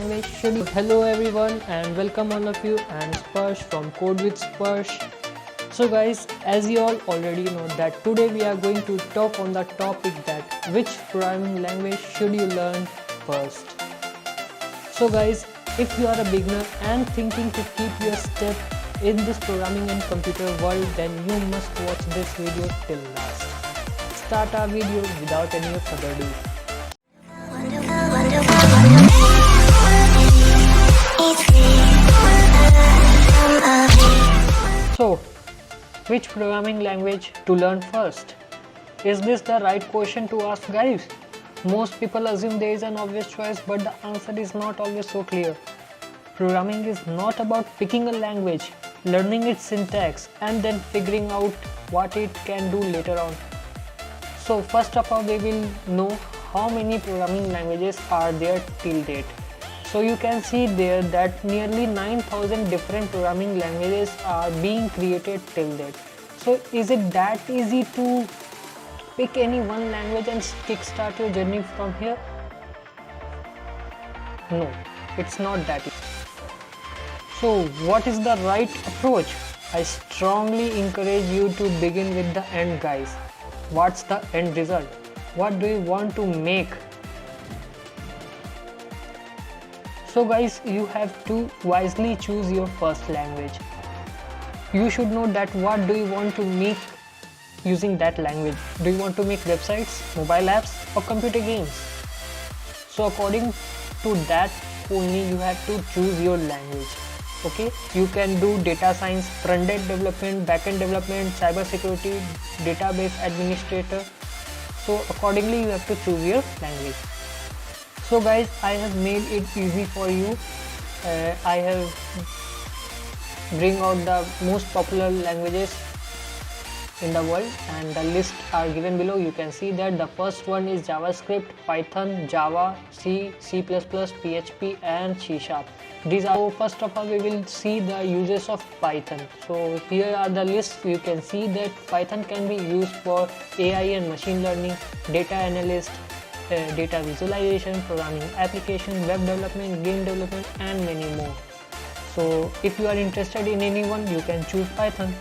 language should you? Hello everyone and welcome all of you. I am Sparsh from Code with Sparsh. So guys, as you all already know that today we are going to talk on the topic that which programming language should you learn first. So guys, if you are a beginner and thinking to keep your step in this programming and computer world, then you must watch this video till last. Start our video without any further ado. So, which programming language to learn first? Is this the right question to ask, guys? Most people assume there is an obvious choice, but the answer is not always so clear. Programming is not about picking a language, learning its syntax, and then figuring out what it can do later on. So first of all, we will know how many programming languages are there till date. So you can see there that nearly 9,000 different programming languages are being created till date. So is it that easy to pick any one language and kickstart your journey from here? No, it's not that easy. So what is the right approach? I strongly encourage you to begin with the end, guys. What's the end result? What do you want to make? So guys, you have to wisely choose your first language. You should know that what do you want to make using that language. Do you want to make websites, mobile apps, or computer games? So according to that only you have to choose your language. Okay, you can do data science, front-end development, back-end development, cyber security, database administrator. So accordingly you have to choose your language. So guys, I have made it easy for you. I have bring out the most popular languages in the world and the list are given below. You can see that the first one is JavaScript, Python, Java, C, C++, PHP and C#. These are, so first of all we will see the uses of Python. So here are the lists. You can see that Python can be used for AI and machine learning, data analyst, data visualization, programming application, web development, game development and many more. So if you are interested in any one, you can choose Python.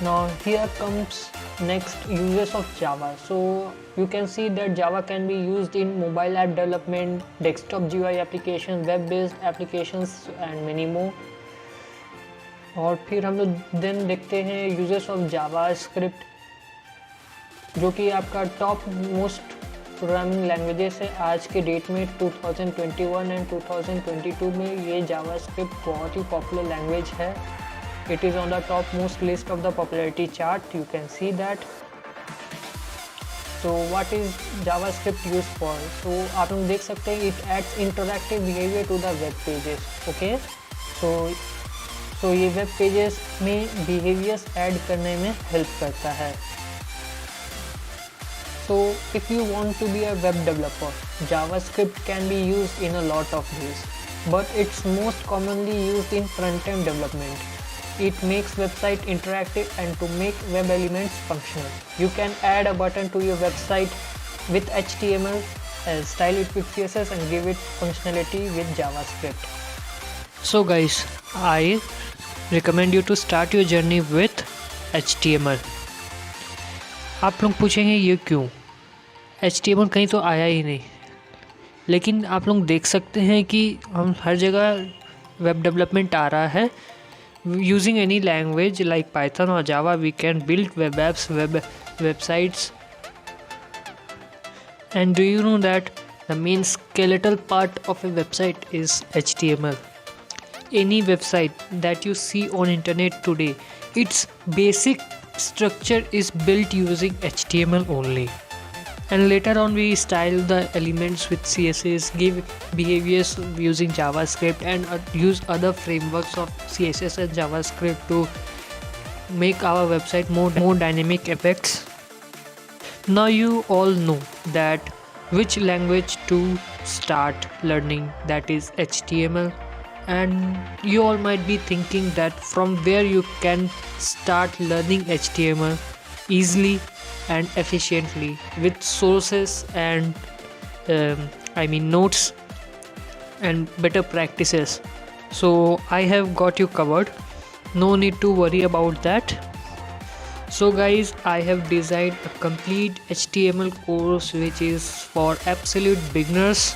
Now here comes next uses of Java. So you can see that Java can be used in mobile app development, desktop GUI applications, web based applications and many more. और फिर हम लोग then देखते हैं uses of JavaScript, जो कि आपका top most programming languages है आज के डेट में 2021 एंड 2022 में ये जावास्क्रिप्ट बहुत ही पॉपुलर लैंग्वेज है. It is on the top most list of the popularity chart. You can see that. So what is JavaScript use for? So आप लोग देख सकते हैं it adds interactive behaviour to the web pages. Okay, so ये web pages में behaviours add करने में help करता है. So if you want to be a web developer, JavaScript can be used in a lot of ways, but it's most commonly used in front-end development. It makes website interactive and to make web elements functional. You can add a button to your website with HTML, style it with CSS and give it functionality with JavaScript. So guys, I recommend you to start your journey with HTML. आप लोग पूछेंगे ये क्यों? HTML कहीं तो आया ही नहीं, लेकिन आप लोग देख सकते हैं कि हम हर जगह वेब डेवलपमेंट आ रहा है. Using any language like Python और Java we can build web apps, websites. And do you know that the main skeletal part of a website is HTML. Any website that you see on internet today, its basic structure is built using HTML only, and later on we style the elements with CSS, give behaviors using JavaScript and use other frameworks of CSS and JavaScript to make our website more dynamic effects. Now you all know that which language to start learning, that is HTML. And you all might be thinking that from where you can start learning HTML easily and efficiently with sources and notes and better practices. So I have got you covered, no need to worry about that. So guys, I have designed a complete HTML course which is for absolute beginners,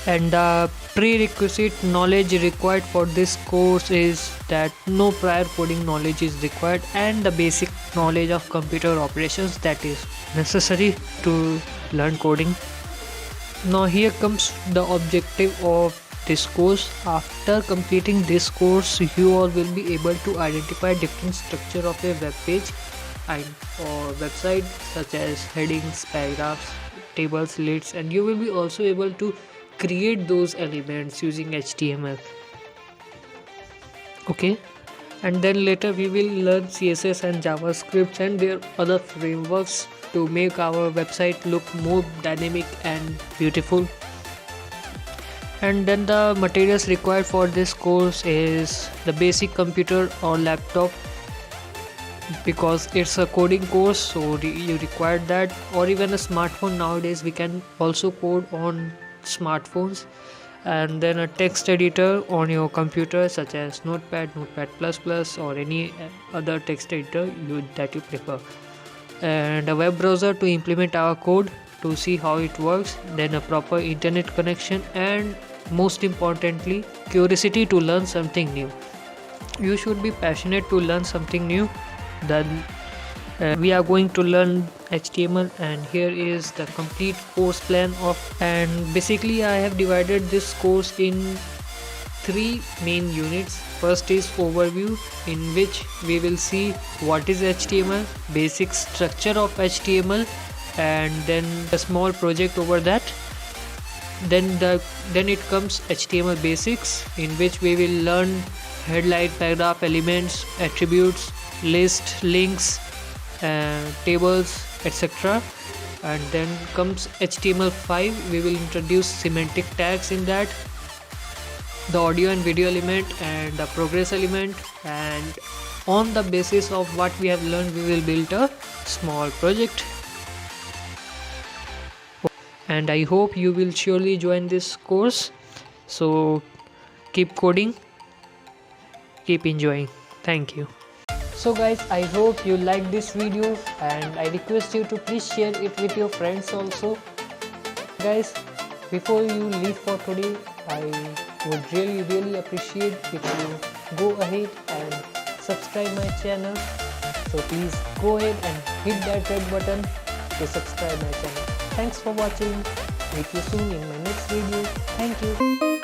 and the prerequisite knowledge required for this course is that no prior coding knowledge is required, and the basic knowledge of computer operations that is necessary to learn coding. Now here comes the objective of this course. After completing this course, you all will be able to identify different structure of a web page and or website, such as headings, paragraphs, tables, lists, and you will be also able to create those elements using HTML. Okay, and then later we will learn CSS and JavaScript and their other frameworks to make our website look more dynamic and beautiful. And then the materials required for this course is the basic computer or laptop, because it's a coding course, so you require that, or even a smartphone. Nowadays we can also code on smartphones. And then a text editor on your computer, such as Notepad, Notepad++, or any other text editor that you prefer, and a web browser to implement our code to see how it works, then a proper internet connection, and most importantly, curiosity to learn something new. You should be passionate to learn something new. Then we are going to learn HTML, and here is the complete course plan and basically I have divided this course in 3 main units. First is overview, in which we will see what is HTML, basic structure of HTML, and then a small project over that. Then it comes HTML basics, in which we will learn headline, paragraph elements, attributes, list, links, tables, etc. And then comes HTML5. We will introduce semantic tags in that, the audio and video element, and the progress element, and on the basis of what we have learned, we will build a small project. And I hope you will surely join this course. So keep coding, keep enjoying. Thank you. So guys, I hope you like this video, and I request you to please share it with your friends also. Guys, before you leave for today, I would really appreciate if you go ahead and subscribe my channel. So please go ahead and hit that red button to subscribe my channel. Thanks for watching. Meet you soon in my next video. Thank you.